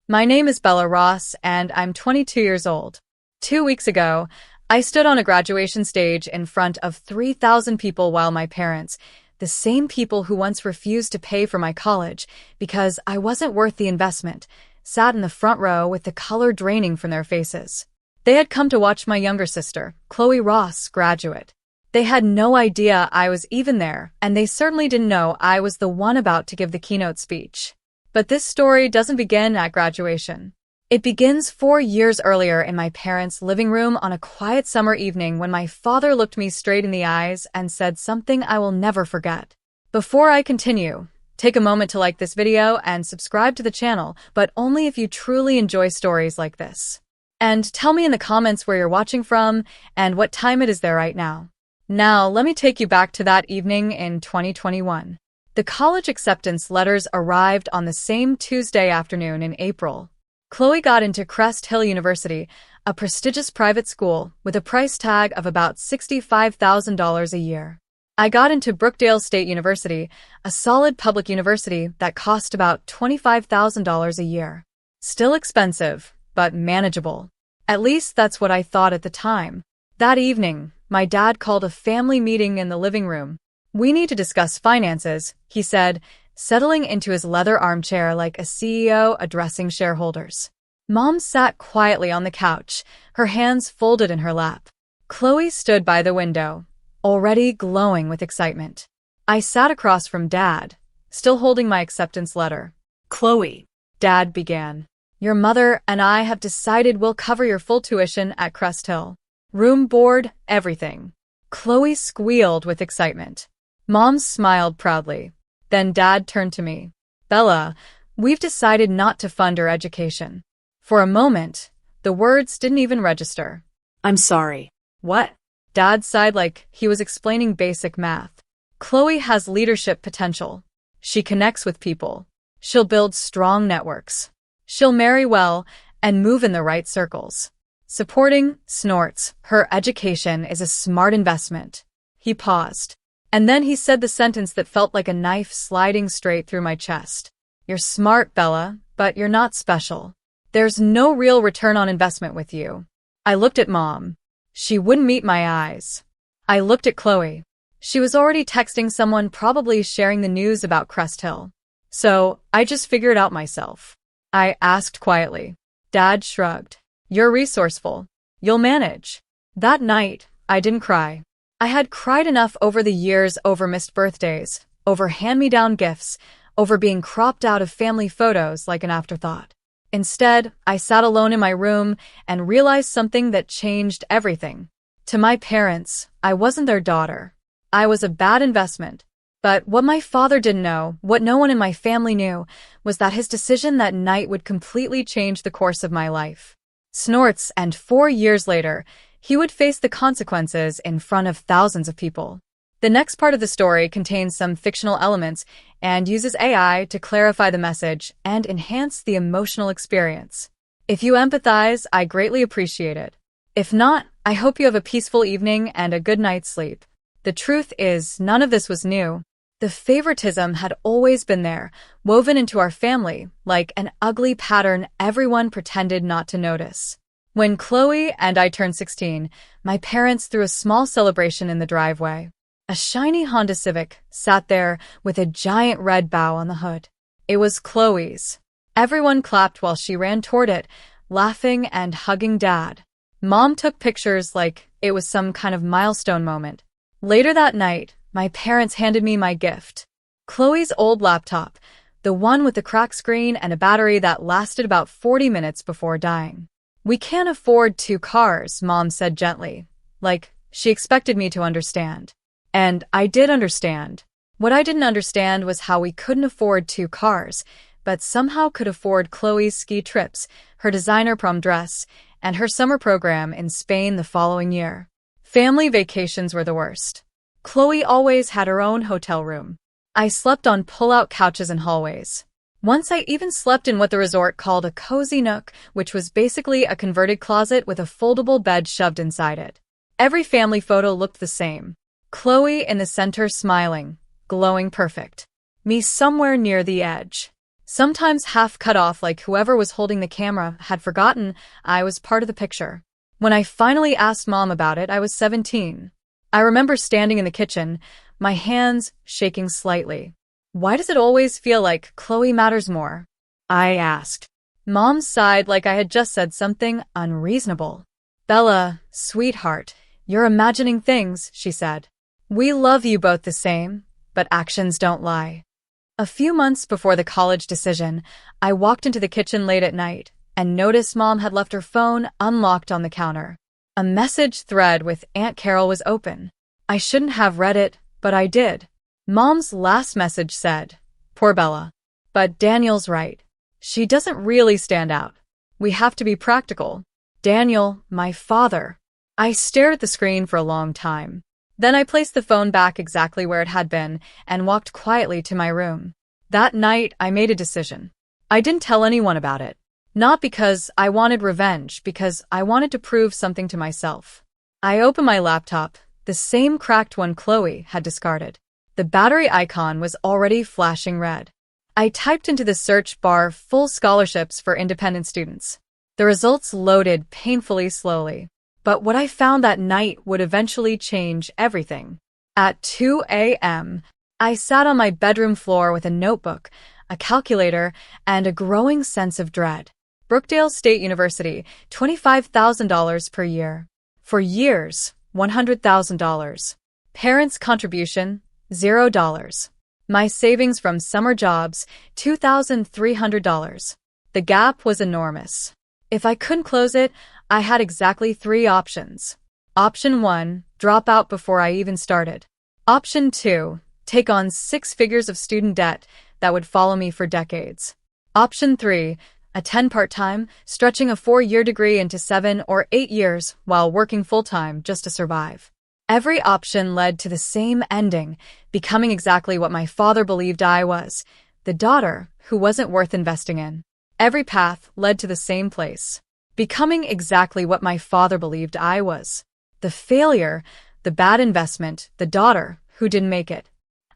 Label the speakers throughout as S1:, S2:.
S1: My name is Bella Ross, and I'm 22 years old. 2 weeks ago, I stood on a graduation stage in front of 3,000 people while my parents, the same people who once refused to pay for my college because I wasn't worth the investment, sat in the front row with the color draining from their faces. They had come to watch my younger sister, Chloe Ross, graduate. They had no idea I was even there, and they certainly didn't know I was the one about to give the keynote speech. But this story doesn't begin at graduation. It begins 4 years earlier in my parents' living room on a quiet summer evening when my father looked me straight in the eyes and said something I will never forget. Before I continue, take a moment to like this video and subscribe to the channel, but only if you truly enjoy stories like this. And tell me in the comments where you're watching from and what time it is there right now. Now, let me take you back to that evening in 2021. The college acceptance letters arrived on the same Tuesday afternoon in April. Chloe got into Crest Hill University, a prestigious private school with a price tag of about $65,000 a year. I got into Brookdale State University, a solid public university that cost about $25,000 a year. Still expensive, but manageable. At least that's what I thought at the time. That evening, my dad called a family meeting in the living room. "We need to discuss finances," he said, settling into his leather armchair like a CEO addressing shareholders. Mom sat quietly on the couch, her hands folded in her lap. Chloe stood by the window, already glowing with excitement. I sat across from Dad, still holding my acceptance letter.
S2: "Chloe,"
S1: Dad began, "your mother and I have decided we'll cover your full tuition at Crest Hill. Room, board, everything." Chloe squealed with excitement. Mom smiled proudly. Then Dad turned to me. "Bella, we've decided not to fund her education." For a moment, the words didn't even register.
S2: "I'm sorry."
S1: "What?" Dad sighed like he was explaining basic math. "Chloe has leadership potential. She connects with people. She'll build strong networks. She'll marry well and move in the right circles. Supporting, snorts, her education is a smart investment." He paused. And then he said the sentence that felt like a knife sliding straight through my chest. "You're smart, Bella, but you're not special. There's no real return on investment with you." I looked at Mom. She wouldn't meet my eyes. I looked at Chloe. She was already texting someone, probably sharing the news about Crest Hill. So I just figured it out myself. I asked quietly. Dad shrugged. "You're resourceful. You'll manage." That night, I didn't cry. I had cried enough over the years, over missed birthdays, over hand-me-down gifts, over being cropped out of family photos like an afterthought. Instead, I sat alone in my room and realized something that changed everything. To my parents, I wasn't their daughter. I was a bad investment. But what my father didn't know, what no one in my family knew, was that his decision that night would completely change the course of my life. Snorts, and 4 years later, he would face the consequences in front of thousands of people. The next part of the story contains some fictional elements and uses AI to clarify the message and enhance the emotional experience. If you empathize, I greatly appreciate it. If not, I hope you have a peaceful evening and a good night's sleep. The truth is, none of this was new. The favoritism had always been there, woven into our family, like an ugly pattern everyone pretended not to notice. When Chloe and I turned 16, my parents threw a small celebration in the driveway. A shiny Honda Civic sat there with a giant red bow on the hood. It was Chloe's. Everyone clapped while she ran toward it, laughing and hugging Dad. Mom took pictures like it was some kind of milestone moment. Later that night, my parents handed me my gift. Chloe's old laptop, the one with the cracked screen and a battery that lasted about 40 minutes before dying. "We can't afford 2 cars, Mom said gently, like she expected me to understand. And I did understand. What I didn't understand was how we couldn't afford 2 cars, but somehow could afford Chloe's ski trips, her designer prom dress, and her summer program in Spain the following year. Family vacations were the worst. Chloe always had her own hotel room. I slept on pull-out couches in hallways. Once I even slept in what the resort called a cozy nook, which was basically a converted closet with a foldable bed shoved inside it. Every family photo looked the same. Chloe in the center smiling, glowing perfect. Me somewhere near the edge. sometimes half cut off like whoever was holding the camera had forgotten I was part of the picture. When I finally asked Mom about it, I was 17. I remember standing in the kitchen, my hands shaking slightly. "Why does it always feel like Chloe matters more?" I asked. Mom sighed like I had just said something unreasonable. "Bella, sweetheart, you're imagining things," she said. "We love you both the same, but actions don't lie." A few months before the college decision, I walked into the kitchen late at night and noticed Mom had left her phone unlocked on the counter. A message thread with Aunt Carol was open. I shouldn't have read it, but I did. Mom's last message said, "Poor Bella. But Daniel's right. She doesn't really stand out. We have to be practical. Daniel, my father." I stared at the screen for a long time. Then I placed the phone back exactly where it had been and walked quietly to my room. That night, I made a decision. I didn't tell anyone about it. Not because I wanted revenge, because I wanted to prove something to myself. I opened my laptop, the same cracked one Chloe had discarded. The battery icon was already flashing red. I typed into the search bar "full scholarships for independent students." The results loaded painfully slowly. But what I found that night would eventually change everything. At 2 a.m., I sat on my bedroom floor with a notebook, a calculator, and a growing sense of dread. Brookdale State University, $25,000 per year. For years, $100,000. Parents' contribution, $0. My savings from summer jobs, $2,300. The gap was enormous. If I couldn't close it, I had exactly 3 options. Option 1, drop out before I even started. Option 2, take on 6 figures of student debt that would follow me for decades. Option 3, attend part-time, stretching a 4-year degree into 7 or 8 years while working full-time just to survive. Every option led to the same ending, becoming exactly what my father believed I was, the daughter who wasn't worth investing in. Every path led to the same place, becoming exactly what my father believed I was, the failure, the bad investment, the daughter who didn't make it.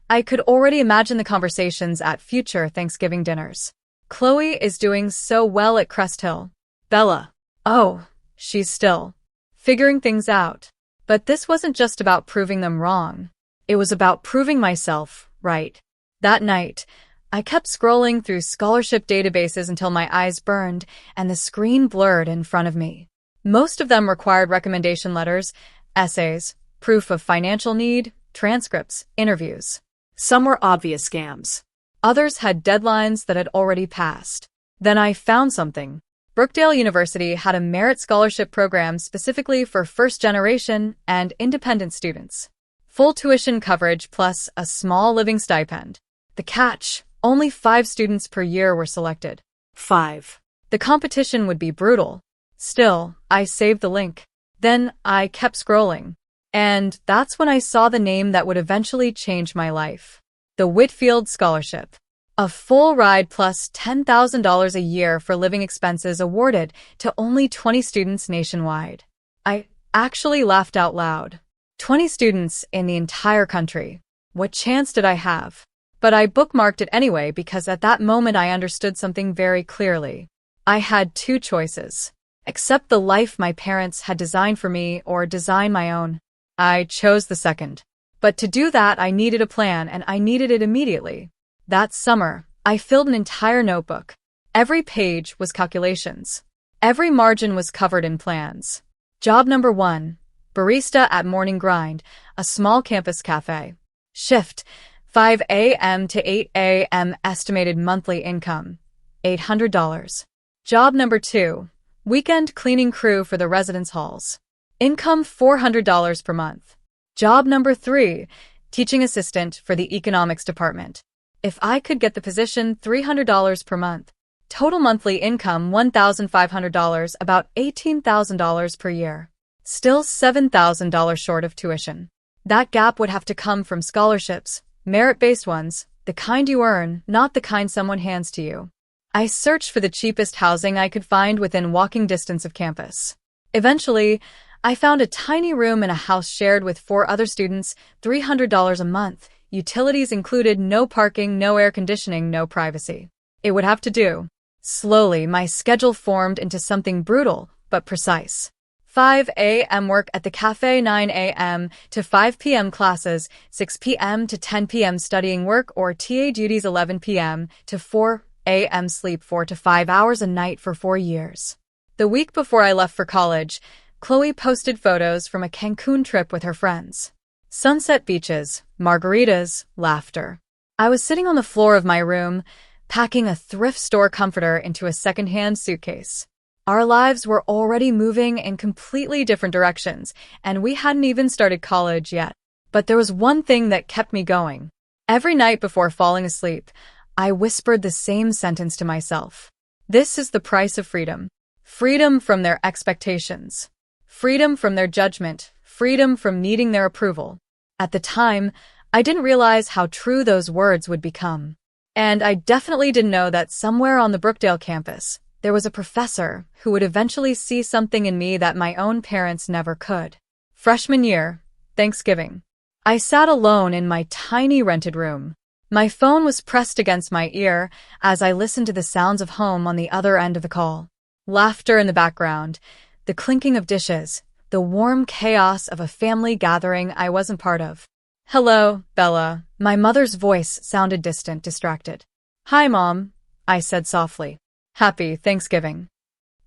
S1: I could already imagine the conversations at future Thanksgiving dinners. "Chloe is doing so well at Crest Hill. Bella, oh, she's still figuring things out." But this wasn't just about proving them wrong. It was about proving myself right. That night, I kept scrolling through scholarship databases until my eyes burned and the screen blurred in front of me. Most of them required recommendation letters, essays, proof of financial need, transcripts, interviews.
S2: Some were obvious scams.
S1: Others had deadlines that had already passed. Then I found something. Brookdale University had a merit scholarship program specifically for first-generation and independent students. Full tuition coverage plus a small living stipend. The catch, only 5 students per year were selected.
S2: 5.
S1: The competition would be brutal. Still, I saved the link. Then I kept scrolling. And that's when I saw the name that would eventually change my life. The Whitfield Scholarship. A full ride plus $10,000 a year for living expenses awarded to only 20 students nationwide. I actually laughed out loud. 20 students in the entire country. What chance did I have? But I bookmarked it anyway because at that moment I understood something very clearly. I had 2 choices. Accept the life my parents had designed for me or design my own. I chose the second. But to do that, I needed a plan, and I needed it immediately. That summer, I filled an entire notebook. Every page was calculations. Every margin was covered in plans. Job number 1, barista at Morning Grind, a small campus cafe. Shift, 5 a.m. to 8 a.m. Estimated monthly income, $800. Job number 2, weekend cleaning crew for the residence halls. Income $400 per month. Job number 3, teaching assistant for the economics department. If I could get the position, $300 per month. Total monthly income $1,500, about $18,000 per year. Still $7,000 short of tuition. That gap would have to come from scholarships, merit-based ones, the kind you earn, not the kind someone hands to you. I searched for the cheapest housing I could find within walking distance of campus. Eventually, I found a tiny room in a house shared with 4 other students, $300 a month, utilities included, no parking, no air conditioning, no privacy. It would have to do. Slowly, my schedule formed into something brutal, but precise. 5 a.m. work at the cafe, 9 a.m. to 5 p.m. classes, 6 p.m. to 10 p.m. studying work or TA duties, 11 p.m. to 4 a.m. sleep 4 to 5 hours a night for 4 years. The week before I left for college, Chloe posted photos from a Cancun trip with her friends. Sunset beaches, margaritas, laughter. I was sitting on the floor of my room, packing a thrift store comforter into a secondhand suitcase. Our lives were already moving in completely different directions, and we hadn't even started college yet. But there was one thing that kept me going. Every night before falling asleep, I whispered the same sentence to myself. This is the price of freedom. Freedom from their expectations. Freedom from their judgment. Freedom from needing their approval. At the time, I didn't realize how true those words would become. And I definitely didn't know that somewhere on the Brookdale campus, there was a professor who would eventually see something in me that my own parents never could. Freshman year, Thanksgiving. I sat alone in my tiny rented room. My phone was pressed against my ear as I listened to the sounds of home on the other end of the call. Laughter in the background, the clinking of dishes, the warm chaos of a family gathering I wasn't part of. Hello, Bella. My mother's voice sounded distant, distracted. Hi, Mom, I said softly. Happy Thanksgiving.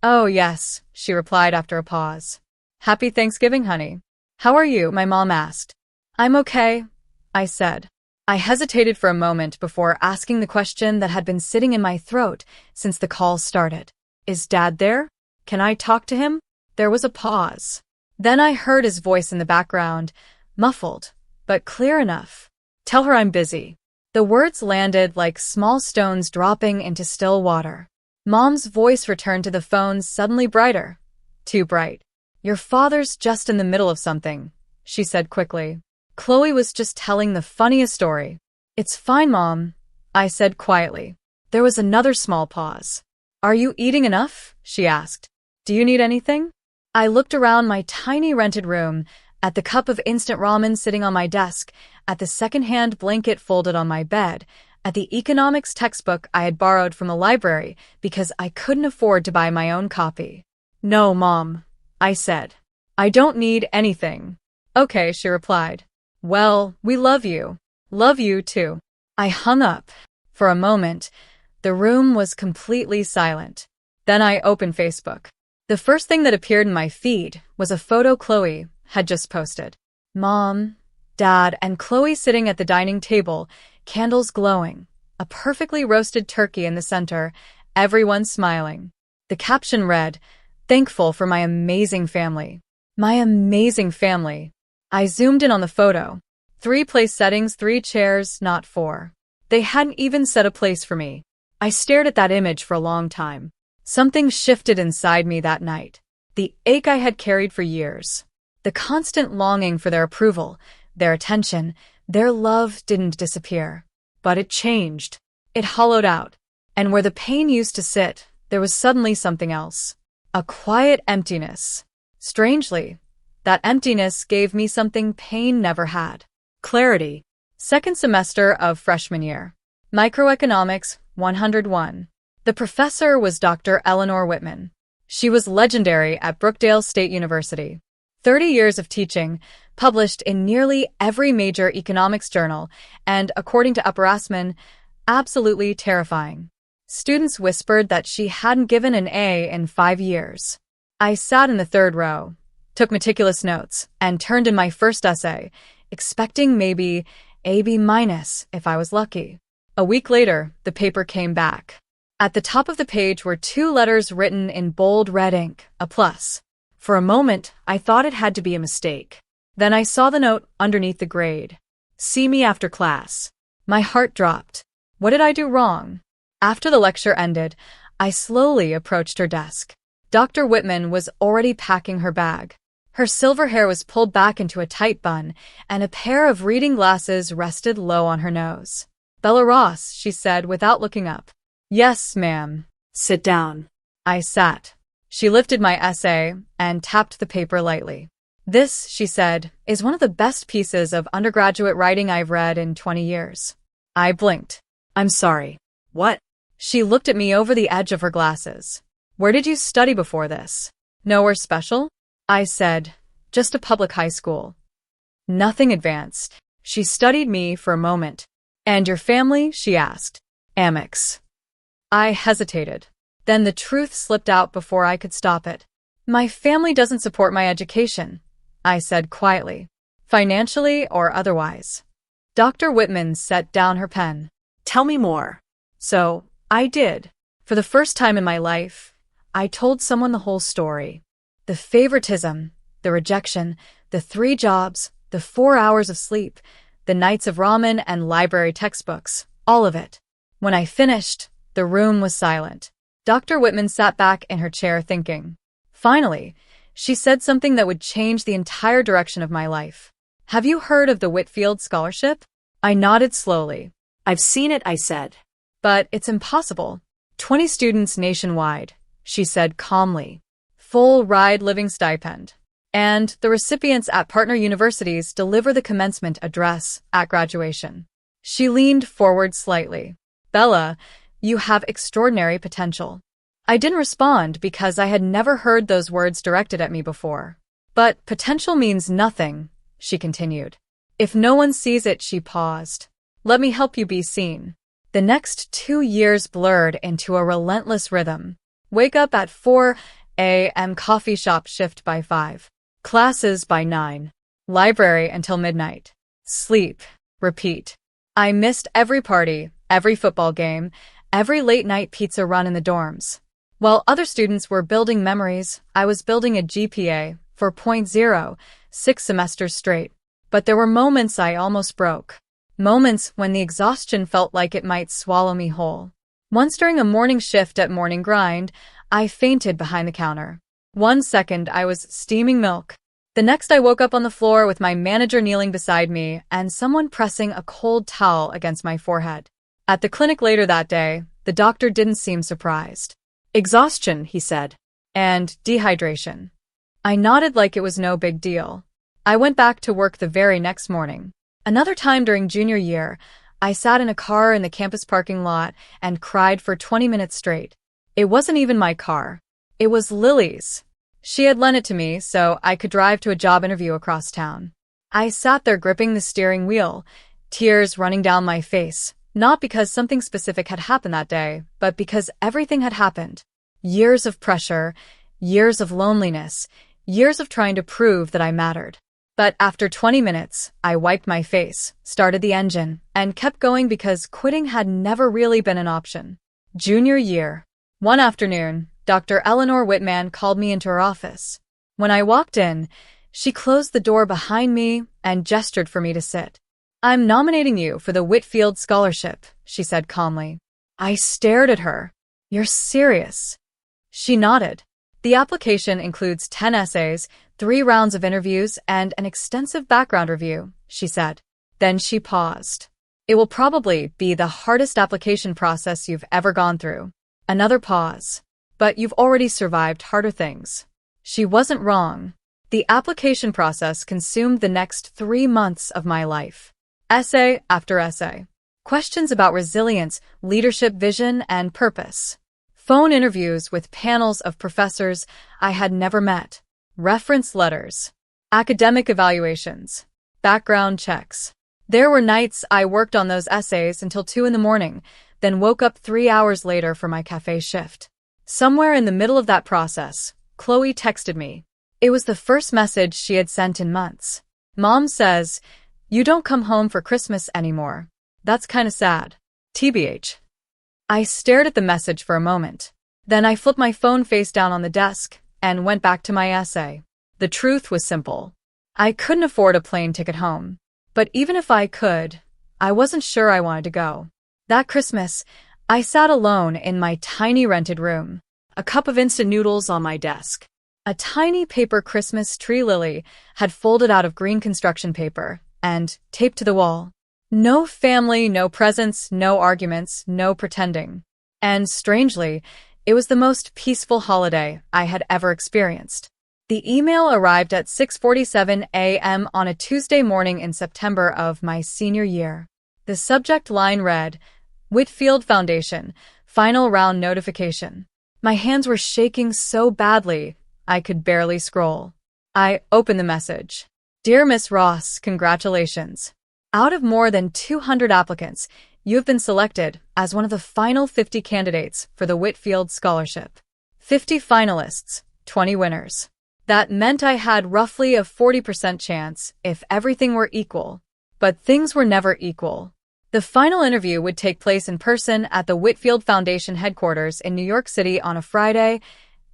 S1: Oh, yes, she replied after a pause. Happy Thanksgiving, honey. How are you? My mom asked. I'm okay, I said. I hesitated for a moment before asking the question that had been sitting in my throat since the call started. Is Dad there? Can I talk to him? There was a pause. Then I heard his voice in the background, muffled, but clear enough. Tell her I'm busy. The words landed like small stones dropping into still water. Mom's voice returned to the phone, suddenly brighter. Too bright. Your father's just in the middle of something, she said quickly. Chloe was just telling the funniest story. It's fine, Mom, I said quietly. There was another small pause. Are you eating enough? She asked. Do you need anything? I looked around my tiny rented room, at the cup of instant ramen sitting on my desk, at the secondhand blanket folded on my bed, at the economics textbook I had borrowed from the library because I couldn't afford to buy my own copy. No, Mom, I said. I don't need anything. Okay, she replied. Well, we love you. Love you too. I hung up. For a moment, the room was completely silent. Then I opened Facebook. The first thing that appeared in my feed was a photo Chloe had just posted. Mom, Dad, and Chloe sitting at the dining table, candles glowing, a perfectly roasted turkey in the center, everyone smiling. The caption read, "Thankful for my amazing family." My amazing family. I zoomed in on the photo. 3 place settings, 3 chairs, not 4. They hadn't even set a place for me. I stared at that image for a long time. Something shifted inside me that night. The ache I had carried for years. The constant longing for their approval, their attention, their love didn't disappear. But it changed. It hollowed out. And where the pain used to sit, there was suddenly something else. A quiet emptiness. Strangely, that emptiness gave me something pain never had. Clarity. Second semester of freshman year. Microeconomics 101. The professor was Dr. Eleanor Whitman. She was legendary at Brookdale State University. 30 years of teaching, published in nearly every major economics journal, and, according to upperclassmen, absolutely terrifying. Students whispered that she hadn't given an A in 5 years. I sat in the third row, took meticulous notes, and turned in my first essay, expecting maybe a B- if I was lucky. A week later, the paper came back. At the top of the page were 2 letters written in bold red ink, a plus. For a moment, I thought it had to be a mistake. Then I saw the note underneath the grade. See me after class. My heart dropped. What did I do wrong? After the lecture ended, I slowly approached her desk. Dr. Whitman was already packing her bag. Her silver hair was pulled back into a tight bun, and a pair of reading glasses rested low on her nose. Bella Ross, she said without looking up. Yes, ma'am.
S2: Sit down.
S1: I sat. She lifted my essay and tapped the paper lightly. This, she said, is one of the best pieces of undergraduate writing I've read in 20 years. I blinked.
S2: I'm sorry. What?
S1: She looked at me over the edge of her glasses. Where did you study before this? Nowhere special? I said, just a public high school. Nothing advanced. She studied me for a moment. And your family? She asked. Amex. I hesitated. Then the truth slipped out before I could stop it. My family doesn't support my education, I said quietly. Financially or otherwise. Dr. Whitman set down her pen.
S2: Tell me more.
S1: So, I did. For the first time in my life, I told someone the whole story. The favoritism, the rejection, the 3 jobs, the 4 hours of sleep, the nights of ramen and library textbooks, all of it. When I finished, the room was silent. Dr. Whitman sat back in her chair thinking. Finally, she said something that would change the entire direction of my life. Have you heard of the Whitfield Scholarship? I nodded slowly.
S2: I've seen it, I said.
S1: But it's impossible. 20 students nationwide, she said calmly. Full ride living stipend. And the recipients at partner universities deliver the commencement address at graduation. She leaned forward slightly. Bella, you have extraordinary potential. I didn't respond because I had never heard those words directed at me before. But potential means nothing, she continued. If no one sees it, she paused. Let me help you be seen. The next 2 years blurred into a relentless rhythm. Wake up at 4 a.m., coffee shop shift by 5. Classes by 9. Library until midnight. Sleep. Repeat. I missed every party, every football game, every late-night pizza run in the dorms. While other students were building memories, I was building a GPA, 4.0, 6 semesters straight. But there were moments I almost broke. Moments when the exhaustion felt like it might swallow me whole. Once during a morning shift at Morning Grind, I fainted behind the counter. 1 second I was steaming milk. The next I woke up on the floor with my manager kneeling beside me and someone pressing a cold towel against my forehead. At the clinic later that day, the doctor didn't seem surprised. Exhaustion, he said. And dehydration. I nodded like it was no big deal. I went back to work the very next morning. Another time during junior year, I sat in a car in the campus parking lot and cried for 20 minutes straight. It wasn't even my car. It was Lily's. She had lent it to me so I could drive to a job interview across town. I sat there gripping the steering wheel, tears running down my face, not because something specific had happened that day, but because everything had happened. Years of pressure, years of loneliness, years of trying to prove that I mattered. But after 20 minutes, I wiped my face, started the engine, and kept going because quitting had never really been an option. Junior year. One afternoon, Dr. Eleanor Whitman called me into her office. When I walked in, she closed the door behind me and gestured for me to sit. I'm nominating you for the Whitfield Scholarship, she said calmly. I stared at her. You're serious? She nodded. The application includes 10 essays, 3 rounds of interviews, and an extensive background review, she said. Then she paused. It will probably be the hardest application process you've ever gone through. Another pause. But you've already survived harder things. She wasn't wrong. The application process consumed the next 3 months of my life. Essay after essay. Questions about resilience, leadership, vision, and purpose. Phone interviews with panels of professors I had never met. Reference letters. Academic evaluations. Background checks. There were nights I worked on those essays until 2 in the morning, then woke up 3 hours later for my cafe shift. Somewhere in the middle of that process, Chloe texted me. It was the first message she had sent in months. Mom says, "You don't come home for Christmas anymore. That's kinda sad. TBH. I stared at the message for a moment. Then I flipped my phone face down on the desk and went back to my essay. The truth was simple. I couldn't afford a plane ticket home. But even if I could, I wasn't sure I wanted to go. That Christmas, I sat alone in my tiny rented room, a cup of instant noodles on my desk. A tiny paper Christmas tree lily had folded out of green construction paper and taped to the wall. No family, no presents, no arguments, no pretending. And strangely, it was the most peaceful holiday I had ever experienced. The email arrived at 6:47 a.m. on a Tuesday morning in September of my senior year. The subject line read, Whitfield Foundation, Final round notification. My hands were shaking so badly, I could barely scroll. I opened the message. Dear Miss Ross, congratulations. Out of more than 200 applicants, you have been selected as one of the final 50 candidates for the Whitfield Scholarship. 50 finalists, 20 winners. That meant I had roughly a 40% chance if everything were equal. But things were never equal. The final interview would take place in person at the Whitfield Foundation headquarters in New York City on a Friday,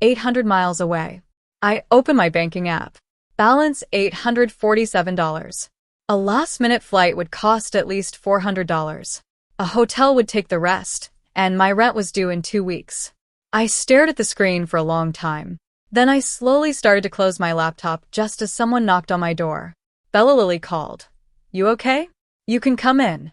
S1: 800 miles away. I opened my banking app. Balance $847. A last-minute flight would cost at least $400. A hotel would take the rest, and my rent was due in 2 weeks. I stared at the screen for a long time. Then I slowly started to close my laptop just as someone knocked on my door. Bella Lily called. You okay? You can come in.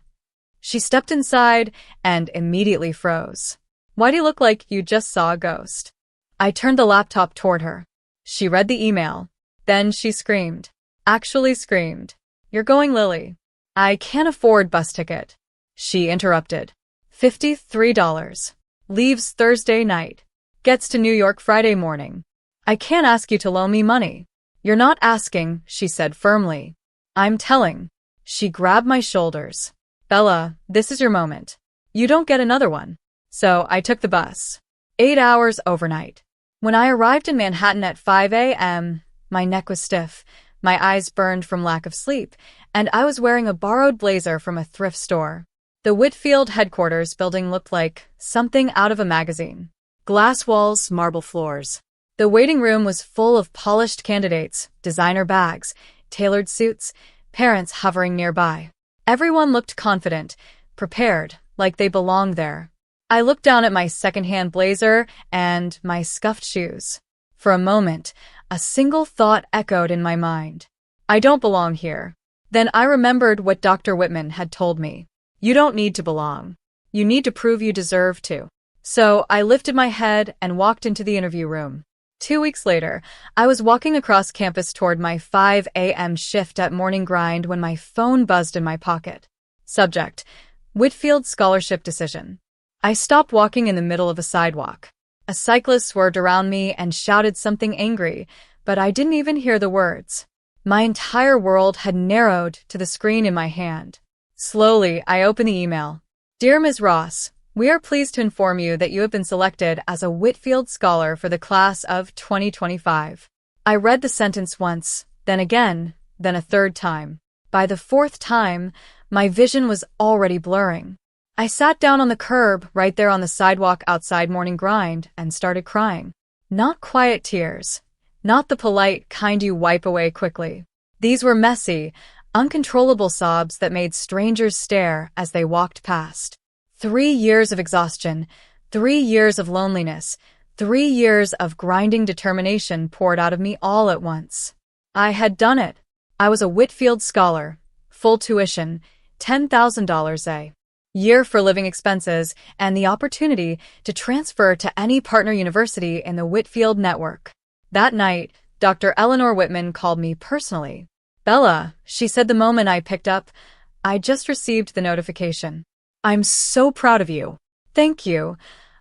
S1: She stepped inside and immediately froze. Why do you look like you just saw a ghost? I turned the laptop toward her. She read the email. Then she screamed. Actually screamed. You're going, Lily. I can't afford bus ticket. She interrupted. $53. Leaves Thursday night. Gets to New York Friday morning. I can't ask you to loan me money. You're not asking, she said firmly. I'm telling. She grabbed my shoulders. Bella, this is your moment. You don't get another one. So I took the bus. 8 hours overnight. When I arrived in Manhattan at 5 a.m., my neck was stiff, my eyes burned from lack of sleep, and I was wearing a borrowed blazer from a thrift store. The Whitfield headquarters building looked like something out of a magazine. Glass walls, marble floors. The waiting room was full of polished candidates, designer bags, tailored suits, parents hovering nearby. Everyone looked confident, prepared, like they belonged there. I looked down at my secondhand blazer and my scuffed shoes. For a moment, a single thought echoed in my mind. I don't belong here. Then I remembered what Dr. Whitman had told me. You don't need to belong. You need to prove you deserve to. So I lifted my head and walked into the interview room. 2 weeks later, I was walking across campus toward my 5 a.m. shift at Morning Grind when my phone buzzed in my pocket. Subject: Whitfield Scholarship Decision. I stopped walking in the middle of a sidewalk. A cyclist swerved around me and shouted something angry, but I didn't even hear the words. My entire world had narrowed to the screen in my hand. Slowly, I opened the email. Dear Ms. Ross, we are pleased to inform you that you have been selected as a Whitfield Scholar for the class of 2025. I read the sentence once, then again, then a third time. By the fourth time, my vision was already blurring. I sat down on the curb right there on the sidewalk outside Morning Grind and started crying. Not quiet tears. Not the polite kind you wipe away quickly. These were messy, uncontrollable sobs that made strangers stare as they walked past. 3 years of exhaustion, 3 years of loneliness, 3 years of grinding determination poured out of me all at once. I had done it. I was a Whitfield Scholar, full tuition, $10,000 a year for living expenses, and the opportunity to transfer to any partner university in the Whitfield network. That night, Dr. Eleanor Whitman called me personally. Bella, she said the moment I picked up, I just received the notification. I'm so proud of you. Thank you,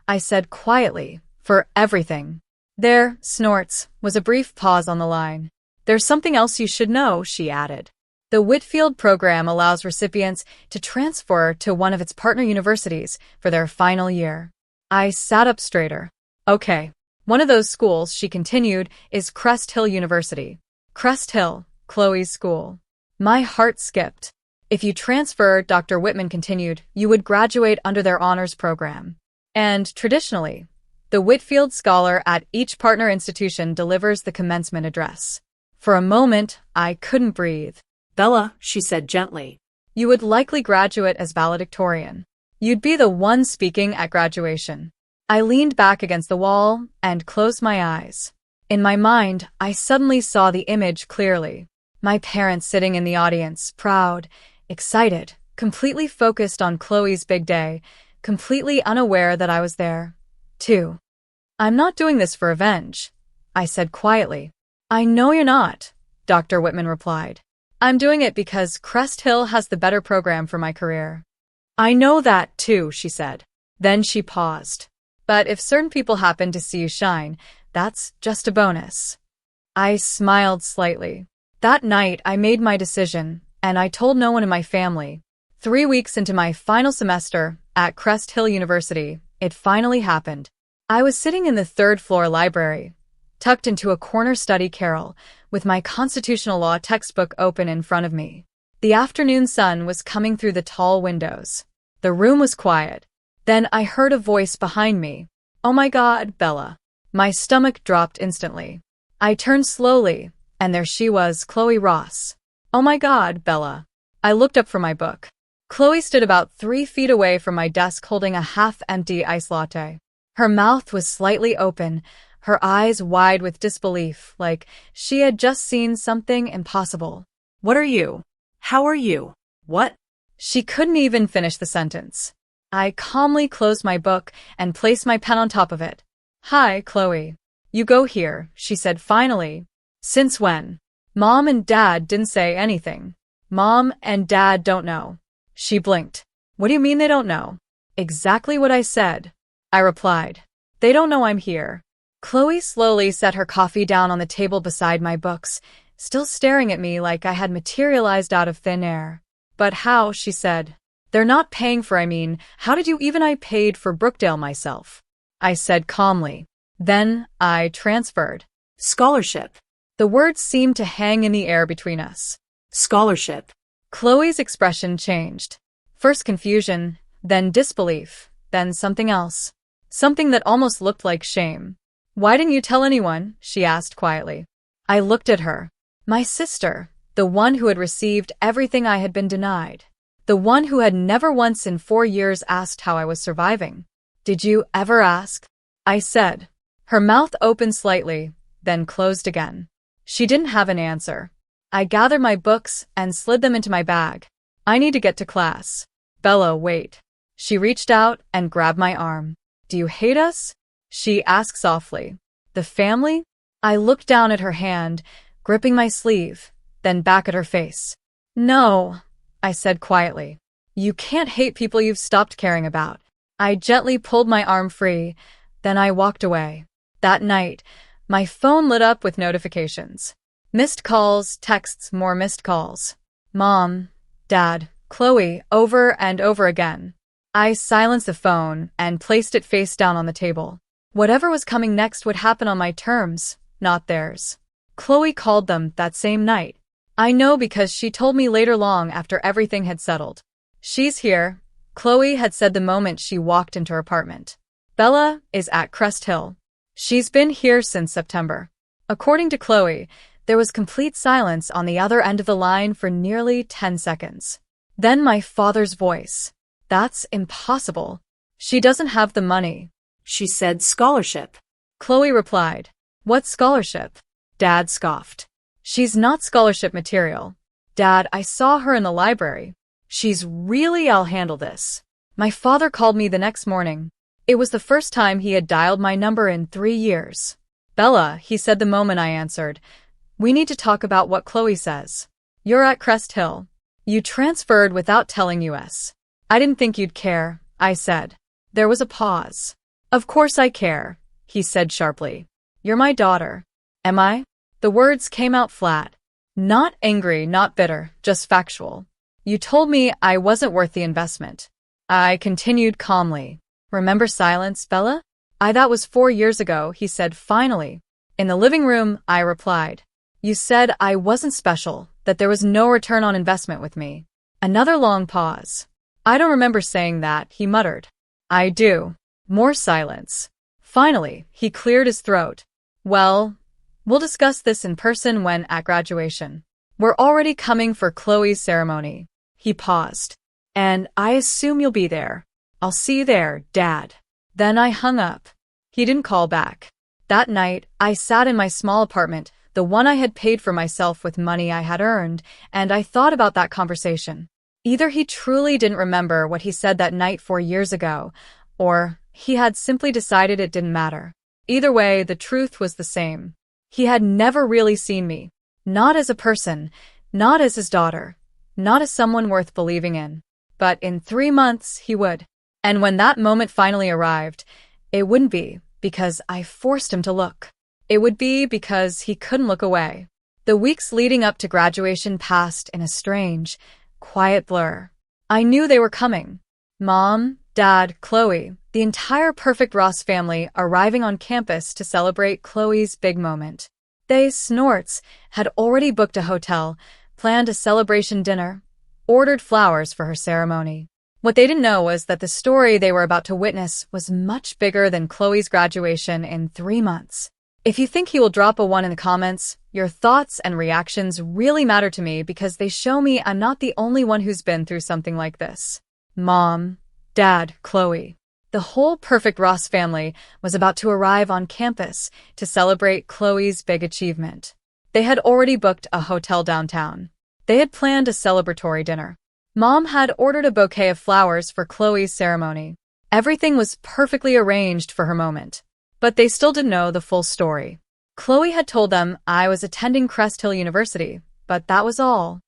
S1: I said quietly, for everything. There, snorts, was a brief pause on the line. There's something else you should know, she added. The Whitfield program allows recipients to transfer to one of its partner universities for their final year. I sat up straighter. Okay. One of those schools, she continued, is Crest Hill University. Crest Hill, Chloe's school. My heart skipped. If you transfer, Dr. Whitman continued, you would graduate under their honors program. And traditionally, the Whitfield Scholar at each partner institution delivers the commencement address. For a moment, I couldn't breathe.
S2: Bella, she said gently.
S1: You would likely graduate as valedictorian. You'd be the one speaking at graduation. I leaned back against the wall and closed my eyes. In my mind, I suddenly saw the image clearly. My parents sitting in the audience, proud, excited, completely focused on Chloe's big day, completely unaware that I was there, too. I'm not doing this for revenge, I said quietly. I know you're not, Dr. Whitman replied. I'm doing it because Crest Hill has the better program for my career. I know that, too, she said. Then she paused. But if certain people happen to see you shine, that's just a bonus. I smiled slightly. That night, I made my decision, and I told no one in my family. 3 weeks into my final semester at Crest Hill University, it finally happened. I was sitting in the third-floor library, tucked into a corner study carrel, with my constitutional law textbook open in front of me. The afternoon sun was coming through the tall windows. The room was quiet. Then I heard a voice behind me. "Oh my God, Bella." My stomach dropped instantly. I turned slowly, and there she was, Chloe Ross. "Oh my God, Bella." I looked up from my book. Chloe stood about 3 feet away from my desk holding a half-empty iced latte. Her mouth was slightly open, her eyes wide with disbelief, like she had just seen something impossible.
S2: What are you? How are you? What?
S1: She couldn't even finish the sentence. I calmly closed my book and placed my pen on top of it. "Hi, Chloe. You go here," she said finally. "Since when?" "Mom and Dad didn't say anything." "Mom and Dad don't know." She blinked. "What do you mean they don't know?" "Exactly what I said," I replied. "They don't know I'm here." Chloe slowly set her coffee down on the table beside my books, still staring at me like I had materialized out of thin air. "But how?" she said. "They're not paying for, how did you even?" "I paid for Brookdale myself," I said calmly. "Then I transferred."
S2: Scholarship.
S1: The words seemed to hang in the air between us.
S2: Scholarship.
S1: Chloe's expression changed. First confusion, then disbelief, then something else. Something that almost looked like shame. "Why didn't you tell anyone?" she asked quietly. I looked at her. My sister, the one who had received everything I had been denied. The one who had never once in 4 years asked how I was surviving. "Did you ever ask?" I said. Her mouth opened slightly, then closed again. She didn't have an answer. I gathered my books and slid them into my bag. "I need to get to class." "Bella, wait." She reached out and grabbed my arm. "Do you hate us?" she asked softly. "The family?" I looked down at her hand, gripping my sleeve, then back at her face. "No," I said quietly. "You can't hate people you've stopped caring about." I gently pulled my arm free, then I walked away. That night, my phone lit up with notifications. Missed calls, texts, more missed calls. "Mom," "Dad," "Chloe," over and over again. I silenced the phone and placed it face down on the table. Whatever was coming next would happen on my terms, not theirs. Chloe called them that same night. I know because she told me later, long after everything had settled. "She's here," Chloe had said the moment she walked into her apartment. "Bella is at Crest Hill. She's been here since September." According to Chloe, there was complete silence on the other end of the line for nearly 10 seconds. Then my father's voice. "That's impossible. She doesn't have the money."
S2: She said scholarship.
S1: Chloe replied. "What scholarship?" Dad scoffed. "She's not scholarship material." "Dad, I saw her in the library." "She's really, I'll handle this." My father called me the next morning. It was the first time he had dialed my number in 3 years. "Bella," he said the moment I answered, "we need to talk about what Chloe says. You're at Crest Hill. You transferred without telling us." "I didn't think you'd care," I said. There was a pause. "Of course I care," he said sharply. "You're my daughter." "Am I?" The words came out flat. Not angry, not bitter, just factual. "You told me I wasn't worth the investment." I continued calmly. "Remember silence, Bella?" That was 4 years ago," he said finally. "In the living room," I replied. "You said I wasn't special, that there was no return on investment with me." Another long pause. "I don't remember saying that," he muttered. "I do." More silence. Finally, he cleared his throat. "Well, we'll discuss this in person when at graduation. We're already coming for Chloe's ceremony." He paused. "And I assume you'll be there." "I'll see you there, Dad." Then I hung up. He didn't call back. That night, I sat in my small apartment, the one I had paid for myself with money I had earned, and I thought about that conversation. Either he truly didn't remember what he said that night 4 years ago, or he had simply decided it didn't matter. Either way, the truth was the same. He had never really seen me. Not as a person, not as his daughter, not as someone worth believing in. But in 3 months, he would. And when that moment finally arrived, it wouldn't be because I forced him to look. It would be because he couldn't look away. The weeks leading up to graduation passed in a strange, quiet blur. I knew they were coming. Mom, Dad, Chloe, the entire Perfect Ross family arriving on campus to celebrate Chloe's big moment. They, Snorts, had already booked a hotel, planned a celebration dinner, ordered flowers for her ceremony. What they didn't know was that the story they were about to witness was much bigger than Chloe's graduation in 3 months. If you think he will drop a 1 in the comments, your thoughts and reactions really matter to me because they show me I'm not the only one who's been through something like this. Mom, Dad, Chloe. The whole Perfect Ross family was about to arrive on campus to celebrate Chloe's big achievement. They had already booked a hotel downtown. They had planned a celebratory dinner. Mom had ordered a bouquet of flowers for Chloe's ceremony. Everything was perfectly arranged for her moment. But they still didn't know the full story. Chloe had told them I was attending Crest Hill University, but that was all.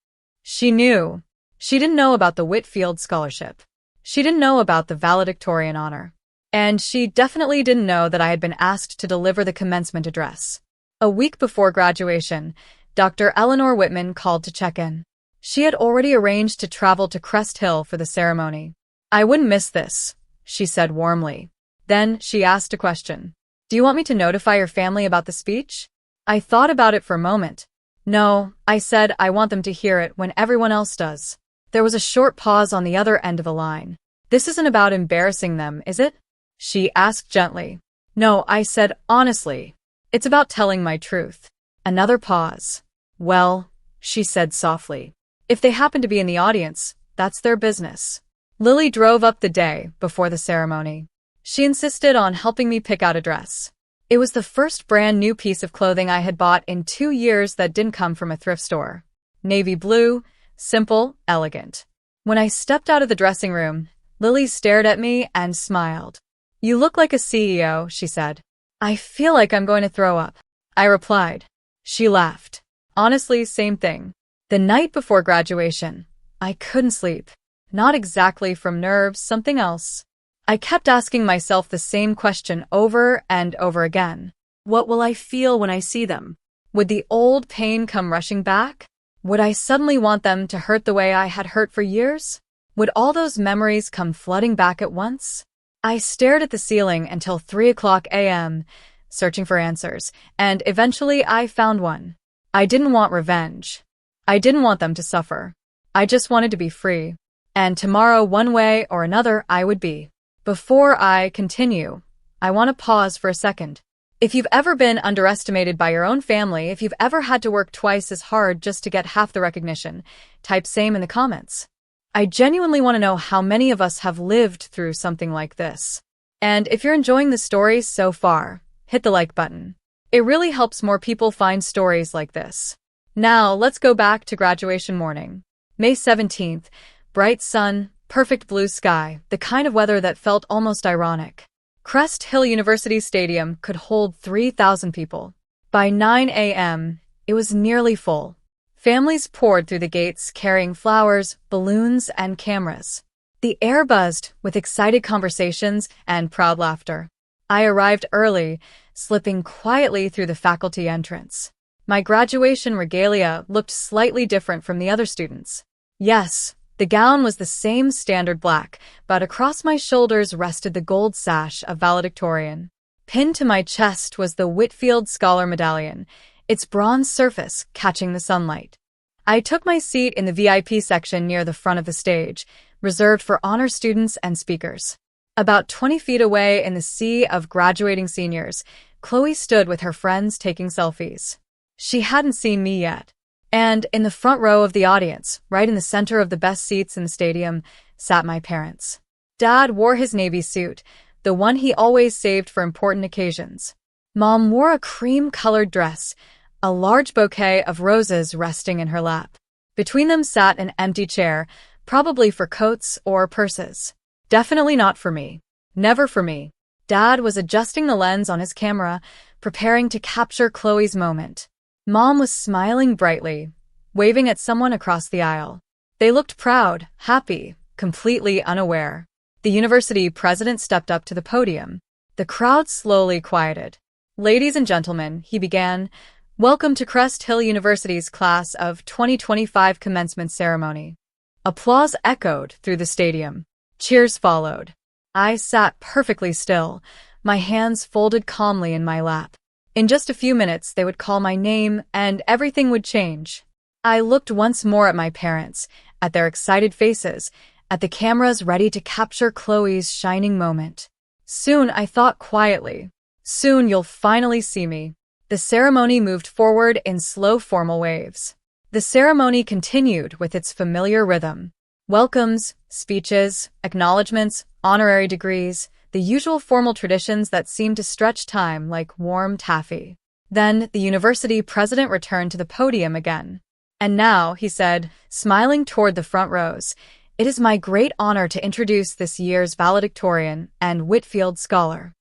S1: She knew. She didn't know about the Whitfield Scholarship. She didn't know about the Valedictorian honor. And she definitely didn't know that I had been asked to deliver the commencement address. A week before graduation, Dr. Eleanor Whitman called to check in. She had already arranged to travel to Crest Hill for the ceremony. I wouldn't miss this, she said warmly. Then she asked a question. Do you want me to notify your family about the speech? I thought about it for a moment. No, I said I want them to hear it when everyone else does. There was a short pause on the other end of the line. This isn't about embarrassing them, is it? She asked gently. No, I said honestly. It's about telling my truth. Another pause. Well, she said softly. If they happen to be in the audience, that's their business. Lily drove up the day before the ceremony. She insisted on helping me pick out a dress. It was the first brand new piece of clothing I had bought in 2 years that didn't come from a thrift store. Navy blue, simple, elegant. When I stepped out of the dressing room, Lily stared at me and smiled. You look like a CEO, she said. I feel like I'm going to throw up, I replied. She laughed. Honestly, same thing. The night before graduation, I couldn't sleep. Not exactly from nerves, something else. I kept asking myself the same question over and over again. What will I feel when I see them? Would the old pain come rushing back? Would I suddenly want them to hurt the way I had hurt for years? Would all those memories come flooding back at once? I stared at the ceiling until 3 a.m., searching for answers, and eventually I found one. I didn't want revenge. I didn't want them to suffer. I just wanted to be free. And tomorrow, one way or another, I would be. Before I continue, I want to pause for a second. If you've ever been underestimated by your own family, if you've ever had to work twice as hard just to get half the recognition, type same in the comments. I genuinely want to know how many of us have lived through something like this. And if you're enjoying the story so far, hit the like button. It really helps more people find stories like this. Now, let's go back to graduation morning. May 17th, bright sun, perfect blue sky, the kind of weather that felt almost ironic. Crest Hill University Stadium could hold 3,000 people. By 9 a.m., it was nearly full. Families poured through the gates carrying flowers, balloons, and cameras. The air buzzed with excited conversations and proud laughter. I arrived early, slipping quietly through the faculty entrance. My graduation regalia looked slightly different from the other students. Yes, the gown was the same standard black, but across my shoulders rested the gold sash of Valedictorian. Pinned to my chest was the Whitfield Scholar Medallion, its bronze surface catching the sunlight. I took my seat in the VIP section near the front of the stage, reserved for honor students and speakers. About 20 feet away in the sea of graduating seniors, Chloe stood with her friends taking selfies. She hadn't seen me yet. And in the front row of the audience, right in the center of the best seats in the stadium, sat my parents. Dad wore his navy suit, the one he always saved for important occasions. Mom wore a cream-colored dress, a large bouquet of roses resting in her lap. Between them sat an empty chair, probably for coats or purses. Definitely not for me. Never for me. Dad was adjusting the lens on his camera, preparing to capture Chloe's moment. Mom was smiling brightly, waving at someone across the aisle. They looked proud, happy, completely unaware. The university president stepped up to the podium. The crowd slowly quieted. "Ladies and gentlemen," he began, "welcome to Crest Hill University's class of 2025 commencement ceremony." Applause echoed through the stadium. Cheers followed. I sat perfectly still, my hands folded calmly in my lap. In just a few minutes, they would call my name and everything would change. I looked once more at my parents, at their excited faces, at the cameras ready to capture Chloe's shining moment. Soon, I thought quietly. Soon you'll finally see me. The ceremony moved forward in slow formal waves. The ceremony continued with its familiar rhythm. Welcomes, speeches, acknowledgments, honorary degrees, the usual formal traditions that seemed to stretch time like warm taffy. Then the university president returned to the podium again. "And now," he said, smiling toward the front rows, "it is my great honor to introduce this year's valedictorian and Whitfield scholar."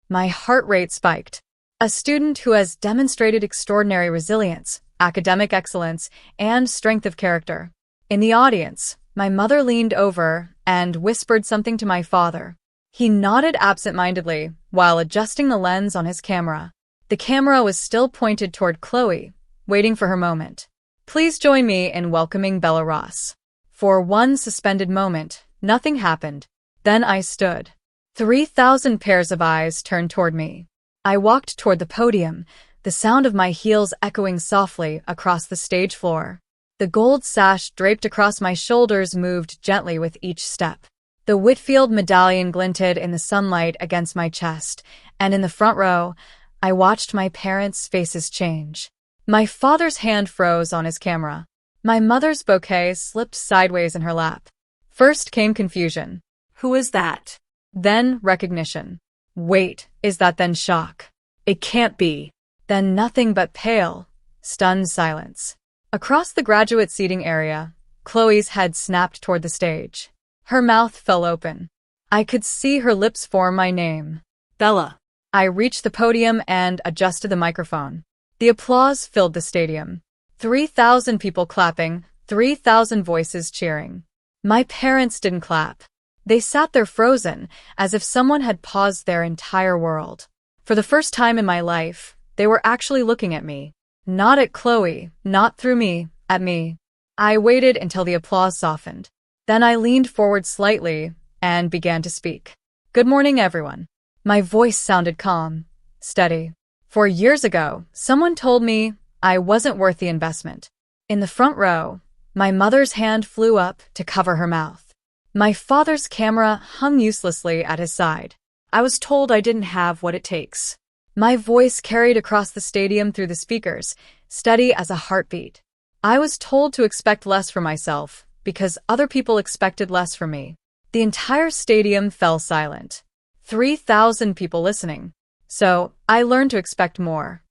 S1: My heart rate spiked. A student who has demonstrated extraordinary resilience, academic excellence, and strength of character. In the audience, my mother leaned over and whispered something to my father. He nodded absent-mindedly while adjusting the lens on his camera. The camera was still pointed toward Chloe, waiting for her moment. Please join me in welcoming Bella Ross. For one suspended moment, nothing happened. Then I stood. 3,000 pairs of eyes turned toward me. I walked toward the podium, the sound of my heels echoing softly across the stage floor. The gold sash draped across my shoulders moved gently with each step. The Whitfield medallion glinted in the sunlight against my chest, and in the front row, I watched my parents' faces change. My father's hand froze on his camera. My mother's bouquet slipped sideways in her lap. First came confusion.
S2: Who is that?
S1: Then recognition. Wait, is that then shock? It can't be. Then nothing but pale, stunned silence. Across the graduate seating area, Chloe's head snapped toward the stage. Her mouth fell open. I could see her lips form my name.
S2: Bella.
S1: I reached the podium and adjusted the microphone. The applause filled the stadium. 3,000 people clapping, 3,000 voices cheering. My parents didn't clap. They sat there frozen, as if someone had paused their entire world. For the first time in my life, they were actually looking at me. Not at Chloe, not through me, at me. I waited until the applause softened. Then I leaned forward slightly and began to speak. Good morning, everyone. My voice sounded calm, steady. 4 years ago, someone told me I wasn't worth the investment. In the front row, my mother's hand flew up to cover her mouth. My father's camera hung uselessly at his side. I was told I didn't have what it takes. My voice carried across the stadium through the speakers, steady as a heartbeat. I was told to expect less from myself, because other people expected less from me. The entire stadium fell silent. 3,000 people listening. So, I learned to expect more.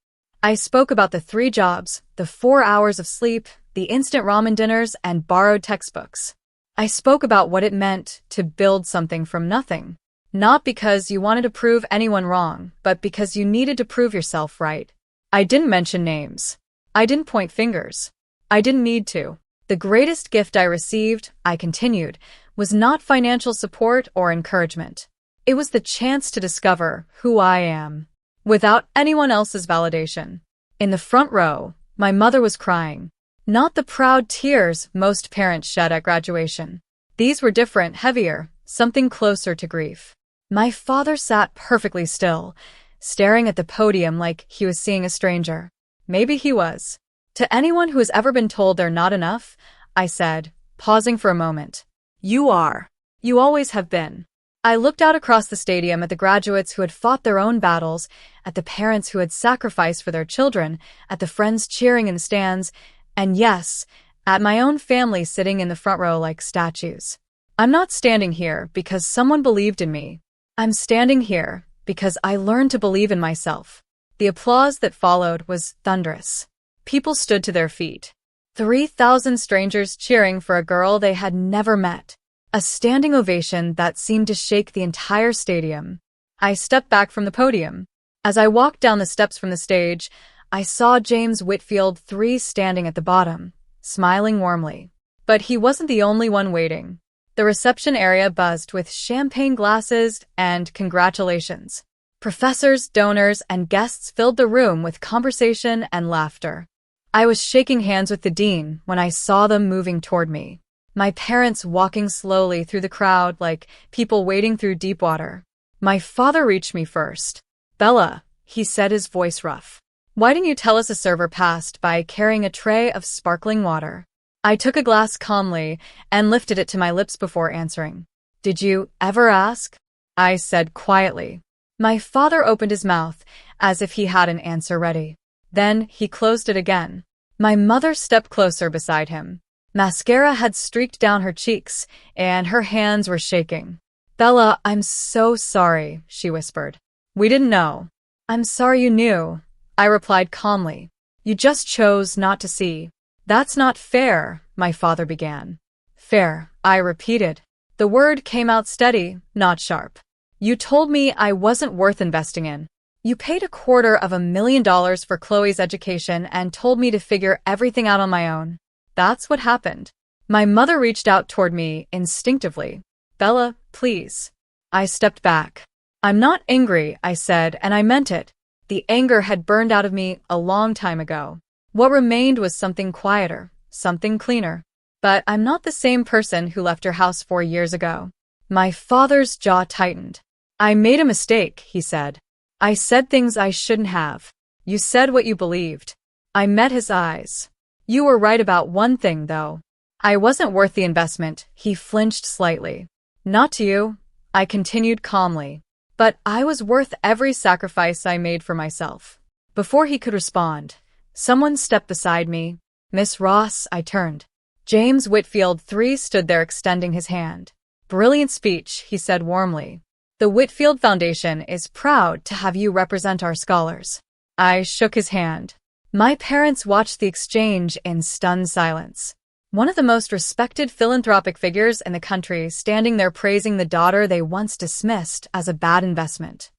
S1: I spoke about the 3 jobs, the 4 hours of sleep, the instant ramen dinners, and borrowed textbooks. I spoke about what it meant to build something from nothing. Not because you wanted to prove anyone wrong, but because you needed to prove yourself right. I didn't mention names. I didn't point fingers. I didn't need to. The greatest gift I received, I continued, was not financial support or encouragement. It was the chance to discover who I am, without anyone else's validation. In the front row, my mother was crying. Not the proud tears most parents shed at graduation. These were different, heavier, something closer to grief. My father sat perfectly still, staring at the podium like he was seeing a stranger. Maybe he was. To anyone who has ever been told they're not enough, I said, pausing for a moment. You are. You always have been. I looked out across the stadium at the graduates who had fought their own battles, at the parents who had sacrificed for their children, at the friends cheering in the stands, and yes, at my own family sitting in the front row like statues. I'm not standing here because someone believed in me. I'm standing here because I learned to believe in myself. The applause that followed was thunderous. People stood to their feet. 3,000 strangers cheering for a girl they had never met. A standing ovation that seemed to shake the entire stadium. I stepped back from the podium. As I walked down the steps from the stage, I saw James Whitfield III standing at the bottom, smiling warmly. But he wasn't the only one waiting. The reception area buzzed with champagne glasses and congratulations. Professors, donors, and guests filled the room with conversation and laughter. I was shaking hands with the dean when I saw them moving toward me. My parents walking slowly through the crowd like people wading through deep water. My father reached me first. "Bella," he said, his voice rough. "Why didn't you tell us a server passed by carrying a tray of sparkling water?" I took a glass calmly and lifted it to my lips before answering. "Did you ever ask?" I said quietly. My father opened his mouth as if he had an answer ready. Then he closed it again. My mother stepped closer beside him. Mascara had streaked down her cheeks, and her hands were shaking. "Bella, I'm so sorry," she whispered. "We didn't know." "I'm sorry you knew," I replied calmly. "You just chose not to see." "That's not fair," my father began. "Fair," I repeated. The word came out steady, not sharp. "You told me I wasn't worth investing in. You paid $250,000 for Chloe's education and told me to figure everything out on my own. That's what happened." My mother reached out toward me instinctively. "Bella, please." I stepped back. "I'm not angry," I said, and I meant it. The anger had burned out of me a long time ago. What remained was something quieter, something cleaner. But I'm not the same person who left your house 4 years ago. My father's jaw tightened. "I made a mistake," he said. "I said things I shouldn't have. You said what you believed." I met his eyes. "You were right about one thing, though. I wasn't worth the investment." He flinched slightly. "Not to you," I continued calmly. "But I was worth every sacrifice I made for myself." Before he could respond, someone stepped beside me. "Miss Ross," I turned. James Whitfield III stood there extending his hand. "Brilliant speech," he said warmly. "The Whitfield Foundation is proud to have you represent our scholars." I shook his hand. My parents watched the exchange in stunned silence. One of the most respected philanthropic figures in the country standing there praising the daughter they once dismissed as a bad investment.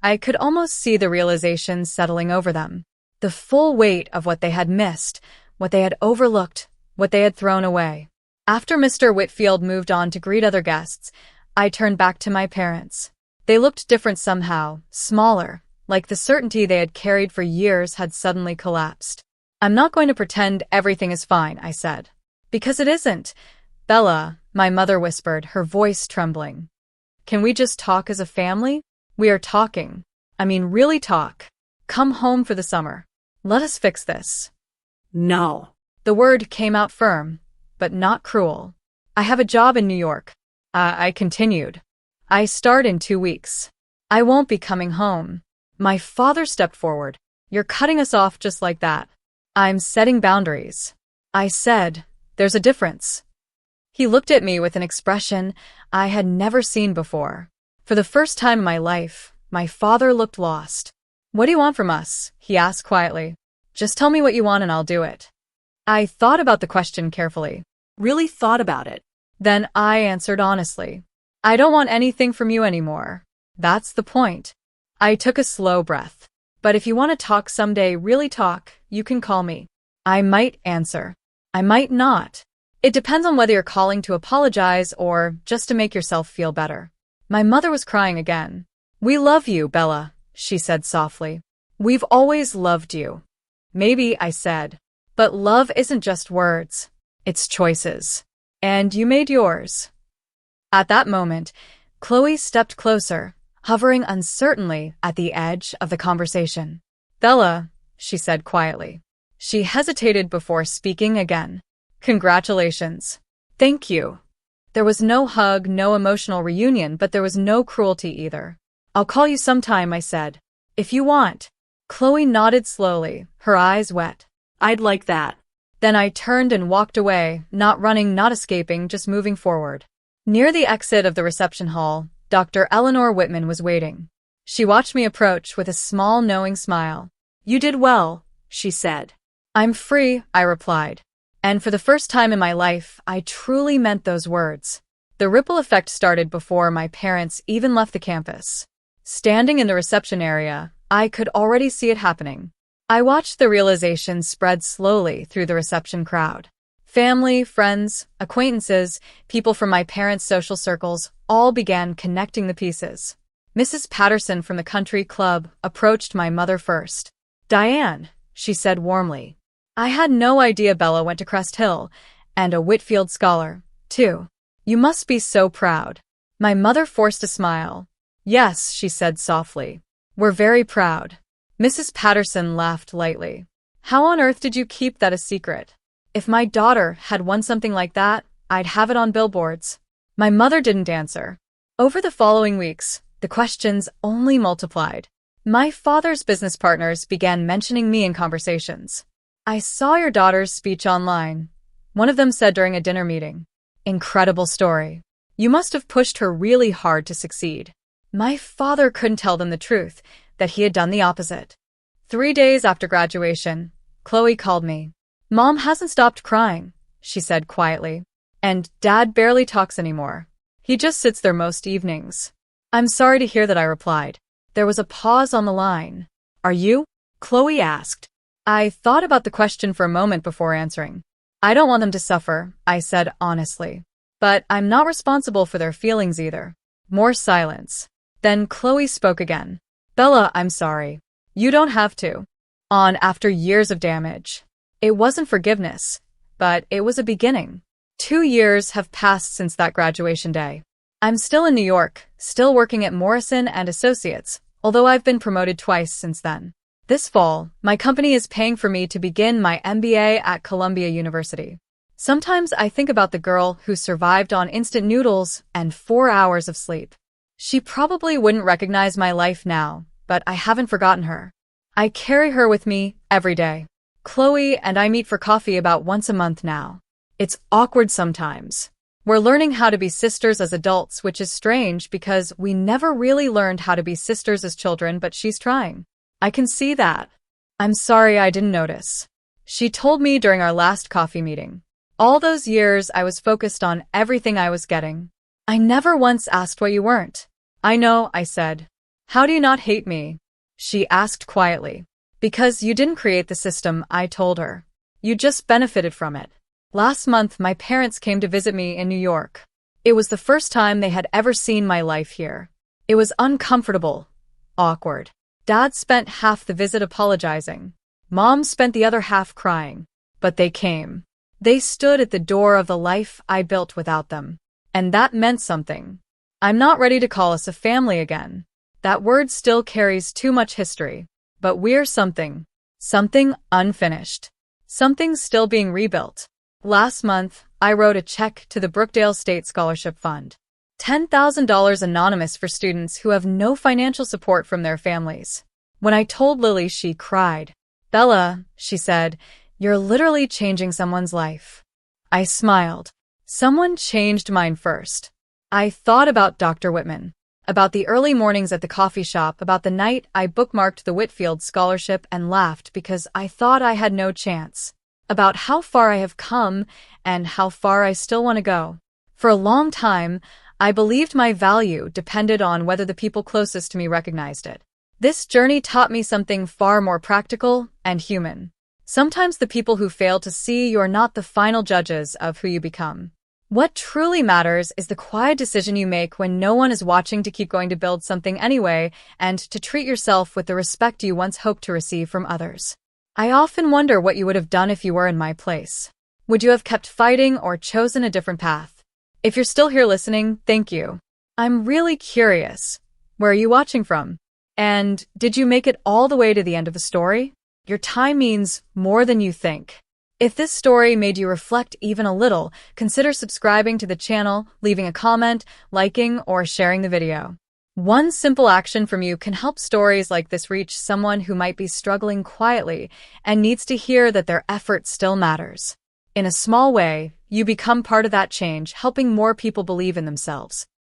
S1: I could almost see the realization settling over them. The full weight of what they had missed, what they had overlooked, what they had thrown away. After Mr. Whitfield moved on to greet other guests, I turned back to my parents. They looked different somehow, smaller, like the certainty they had carried for years had suddenly collapsed. "I'm not going to pretend everything is fine," I said. "Because it isn't." "Bella," my mother whispered, her voice trembling. "Can we just talk as a family? We are talking. I mean, really talk. Come home for the summer. Let us fix this."
S2: No.
S1: The word came out firm, but not cruel. "I have a job in New York," I continued. "I start in 2 weeks. I won't be coming home." My father stepped forward. "You're cutting us off just like that." "I'm setting boundaries," I said. "There's a difference." He looked at me with an expression I had never seen before. For the first time in my life, my father looked lost. "What do you want from us?" he asked quietly. "Just tell me what you want and I'll do it." I thought about the question carefully.
S2: Really thought about it.
S1: Then I answered honestly. "I don't want anything from you anymore. That's the point." I took a slow breath. "But if you want to talk someday, really talk, you can call me." I might answer. I might not. It depends on whether you're calling to apologize or just to make yourself feel better. My mother was crying again. "We love you, Bella," she said softly. "We've always loved you." "Maybe," I said. "But love isn't just words. It's choices. And you made yours." At that moment, Chloe stepped closer, hovering uncertainly at the edge of the conversation. "Bella," she said quietly. She hesitated before speaking again. "Congratulations." "Thank you." There was no hug, no emotional reunion, but there was no cruelty either. "I'll call you sometime," I said. "If you want." Chloe nodded slowly, her eyes wet.
S2: I'd like that.
S1: Then I turned and walked away, not running, not escaping, just moving forward. Near the exit of the reception hall, Dr. Eleanor Whitman was waiting. She watched me approach with a small, knowing smile. "You did well," she said. "I'm free," I replied. And for the first time in my life, I truly meant those words. The ripple effect started before my parents even left the campus. Standing in the reception area, I could already see it happening. I watched the realization spread slowly through the reception crowd. Family, friends, acquaintances, people from my parents' social circles all began connecting the pieces. Mrs. Patterson from the country club approached my mother first. "Diane," she said warmly. "I had no idea Bella went to Crest Hill, and a Whitfield scholar, too. You must be so proud." My mother forced a smile. "Yes," she said softly. "We're very proud." Mrs. Patterson laughed lightly. "How on earth did you keep that a secret? If my daughter had won something like that, I'd have it on billboards." My mother didn't answer. Over the following weeks, the questions only multiplied. My father's business partners began mentioning me in conversations. "I saw your daughter's speech online," one of them said during a dinner meeting. "Incredible story. You must have pushed her really hard to succeed." My father couldn't tell them the truth, that he had done the opposite. 3 days after graduation, Chloe called me. "Mom hasn't stopped crying," she said quietly. "And Dad barely talks anymore. He just sits there most evenings." "I'm sorry to hear that," I replied. There was a pause on the line. "Are you?" Chloe asked. I thought about the question for a moment before answering. "I don't want them to suffer," I said honestly. "But I'm not responsible for their feelings either." More silence. Then Chloe spoke again. "Bella, I'm sorry. You don't have to." After years of damage. It wasn't forgiveness, but it was a beginning. 2 years have passed since that graduation day. I'm still in New York, still working at Morrison and Associates, although I've been promoted twice since then. This fall, my company is paying for me to begin my MBA at Columbia University. Sometimes I think about the girl who survived on instant noodles and 4 hours of sleep. She probably wouldn't recognize my life now, but I haven't forgotten her. I carry her with me every day. Chloe and I meet for coffee about once a month now. It's awkward sometimes. We're learning how to be sisters as adults, which is strange because we never really learned how to be sisters as children, but she's trying. I can see that. "I'm sorry I didn't notice," she told me during our last coffee meeting. "All those years I was focused on everything I was getting. I never once asked why you weren't." "I know," I said. "How do you not hate me?" she asked quietly. "Because you didn't create the system," I told her. "You just benefited from it." Last month, my parents came to visit me in New York. It was the first time they had ever seen my life here. It was uncomfortable, awkward. Dad spent half the visit apologizing. Mom spent the other half crying. But they came. They stood at the door of the life I built without them. And that meant something. I'm not ready to call us a family again. That word still carries too much history. But we're something. Something unfinished. Something still being rebuilt. Last month, I wrote a check to the Brookdale State Scholarship Fund. $10,000 anonymous for students who have no financial support from their families. When I told Lily, she cried. "Bella," she said, "you're literally changing someone's life." I smiled. Someone changed mine first. I thought about Dr. Whitman, about the early mornings at the coffee shop, about the night I bookmarked the Whitfield scholarship and laughed because I thought I had no chance, about how far I have come and how far I still want to go. For a long time, I believed my value depended on whether the people closest to me recognized it. This journey taught me something far more practical and human. Sometimes the people who fail to see you are not the final judges of who you become. What truly matters is the quiet decision you make when no one is watching to keep going, to build something anyway, and to treat yourself with the respect you once hoped to receive from others. I often wonder what you would have done if you were in my place. Would you have kept fighting or chosen a different path? If you're still here listening, thank you. I'm really curious. Where are you watching from? And did you make it all the way to the end of the story? Your time means more than you think. If this story made you reflect even a little, consider subscribing to the channel, leaving a comment, liking, or sharing the video. One simple action from you can help stories like this reach someone who might be struggling quietly and needs to hear that their effort still matters. In a small way, you become part of that change, helping more people believe in themselves.